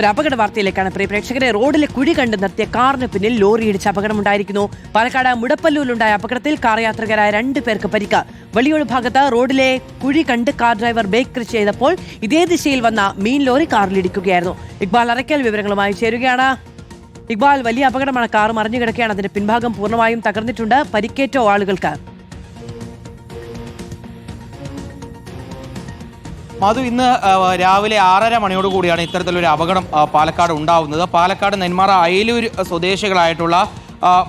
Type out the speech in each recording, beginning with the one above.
ഒരു അപകട വാർത്തയിലേക്കാണ് പ്രിയ പ്രേക്ഷകരെ. റോഡിലെ കുഴി കണ്ട് നിർത്തിയ കാറിന് പിന്നിൽ ലോറി ഇടിച്ച് അപകടമുണ്ടായിരിക്കുന്നു. പാലക്കാട് മുടപ്പല്ലൂരിലുണ്ടായ അപകടത്തിൽ കാർ യാത്രികരായ 2 പേർക്ക് പരിക്ക്. വലിയൊരു ഭാഗത്ത് റോഡിലെ കുഴി കണ്ട് കാർ ഡ്രൈവർ ബ്രേക്ക് ചെയ്തപ്പോൾ ഇതേ ദിശയിൽ വന്ന മീൻ ലോറി കാറിലിടിക്കുകയായിരുന്നു. ഇക്ബാൽ അറയ്ക്കൽ വിവരങ്ങളുമായി ചേരുകയാണ്. ഇക്ബാൽ, വലിയ അപകടമാണ്. കാർ മറിഞ്ഞു കിടക്കുകയാണ്. അതിന്റെ പിൻഭാഗം പൂർണ്ണമായും തകർന്നിട്ടുണ്ട്. പരിക്കേറ്റോ ആളുകൾക്ക്? മധു, ഇന്ന് രാവിലെ 6:30 മണിയോടുകൂടിയാണ് ഇത്തരത്തിലൊരു അപകടം പാലക്കാട് ഉണ്ടാവുന്നത്. പാലക്കാട് നെന്മാറ അയലൂർ സ്വദേശികളായിട്ടുള്ള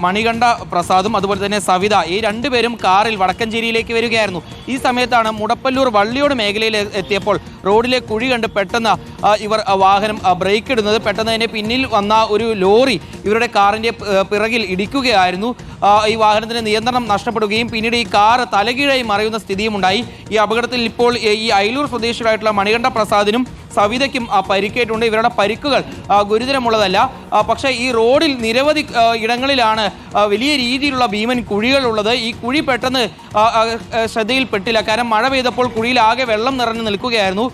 മണികണ്ഠ പ്രസാദും അതുപോലെ തന്നെ സവിത, ഈ 2 പേരും കാറിൽ വടക്കഞ്ചേരിയിലേക്ക് വരികയായിരുന്നു. ഈ സമയത്താണ് മുടപ്പല്ലൂർ വള്ളിയോട് മേഖലയിൽ എത്തിയപ്പോൾ റോഡിലെ കുഴി കണ്ട് പെട്ടെന്ന് ഇവർ വാഹനം ബ്രേക്ക് ഇടുന്നത്. പെട്ടെന്ന് തന്നെ പിന്നിൽ വന്ന ഒരു ലോറി ഇവരുടെ കാറിൻ്റെ പിറകിൽ ഇടിക്കുകയായിരുന്നു. ഈ വാഹനത്തിന് നിയന്ത്രണം നഷ്ടപ്പെടുകയും പിന്നീട് ഈ കാർ തലകീഴായി മറിയുന്ന സ്ഥിതിയും ഉണ്ടായി. ഈ അപകടത്തിൽ ഇപ്പോൾ ഈ അയലൂർ സ്വദേശികളായിട്ടുള്ള മണികണ്ഠ പ്രസാദിനും സവിതയ്ക്കും പരിക്കേറ്റുണ്ട്. ഇവരുടെ പരിക്കുകൾ ഗുരുതരമുള്ളതല്ല. പക്ഷേ ഈ റോഡിൽ നിരവധി ഇടങ്ങളിലാണ് വലിയ രീതിയിലുള്ള ഭീമൻ കുഴികളുള്ളത്. ഈ കുഴി പെട്ടെന്ന് ശ്രദ്ധയിൽപ്പെട്ടില്ല. കാരണം മഴ പെയ്തപ്പോൾ കുഴിയിൽ ആകെ വെള്ളം നിറഞ്ഞു നിൽക്കുകയായിരുന്നു.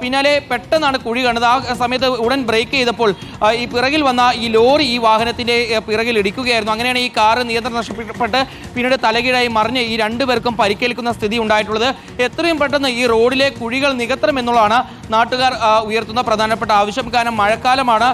പിന്നാലെ പെട്ടെന്നാണ് കുഴി കണ്ടത്. ആ സമയത്ത് ഉടൻ ബ്രേക്ക് ചെയ്തപ്പോൾ ഈ പിറകിൽ വന്ന ഈ ലോറി ഈ വാഹനത്തിൻ്റെ പിറകിൽ ഇടിക്കുകയായിരുന്നു. അങ്ങനെയാണ് ഈ കാറ് നിയന്ത്രണം നഷ്ടപ്പെട്ട് പിന്നീട് തലകീഴായി മറിഞ്ഞ് ഈ 2 പേർക്കും പരിക്കേൽക്കുന്ന സ്ഥിതി ഉണ്ടായിട്ടുള്ളത്. എത്രയും പെട്ടെന്ന് ഈ റോഡിലെ കുഴികൾ നികത്തണമെന്നുള്ളതാണ് നാട്ടുകാർ ഉയർത്തുന്ന പ്രധാനപ്പെട്ട ആവശ്യം. കാരണം മഴക്കാലമാണ്.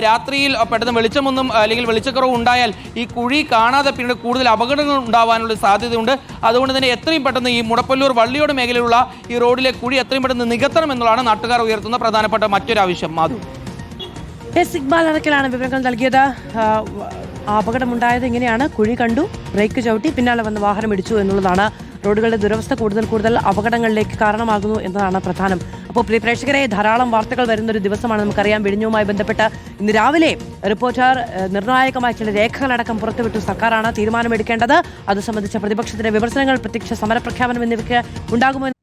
രാത്രിയിൽ പെട്ടെന്ന് വെളിച്ചമൊന്നും അല്ലെങ്കിൽ വെളിച്ചക്കുറവ് ഉണ്ടായാൽ ഈ കുഴി കാണാതെ പിന്നീട് കൂടുതൽ അപകടങ്ങൾ ഉണ്ടാവാനുള്ള സാധ്യതയുണ്ട്. അതുകൊണ്ട് തന്നെ എത്രയും പെട്ടെന്ന് ഈ മുടപ്പല്ലൂർ വള്ളിയോട് മേഖലയിലുള്ള ഈ റോഡിലെ കുഴി എത്രയും പെട്ടെന്ന് നികത്തണം എന്നുള്ളതാണ് നാട്ടുകാർ ഉയർത്തുന്ന പ്രധാനപ്പെട്ട മറ്റൊരു ആവശ്യം. മാധു, ഇക്ബാൽ അറയ്ക്കലാണ് വിവരങ്ങൾ നൽകിയത്. അപകടമുണ്ടായത് ഇങ്ങനെയാണ്. കുഴി കണ്ടു, ബ്രേക്ക് ചവിട്ടി, പിന്നാലെ വന്ന് വാഹനം ഇടിച്ചു എന്നുള്ളതാണ്. റോഡുകളുടെ ദുരവസ്ഥ കൂടുതൽ അപകടങ്ങളിലേക്ക് കാരണമാകുന്നു എന്നതാണ് പ്രധാനം. അപ്പോൾ പ്രിയ പ്രേക്ഷകരെ, ധാരാളം വാർത്തകൾ വരുന്നൊരു ദിവസമാണ്. നമുക്കറിയാം, വിഴിഞ്ഞവുമായി ബന്ധപ്പെട്ട് ഇന്ന് രാവിലെ റിപ്പോർട്ടർ നിർണായകമായ ചില രേഖകളടക്കം പുറത്തുവിട്ടു. സർക്കാരാണ് തീരുമാനമെടുക്കേണ്ടത്. അത് സംബന്ധിച്ച പ്രതിപക്ഷത്തിന്റെ വിമർശനങ്ങൾ, പ്രത്യക്ഷ സമരപ്രഖ്യാപനം എന്നിവയ്ക്ക് ഉണ്ടാകുമോ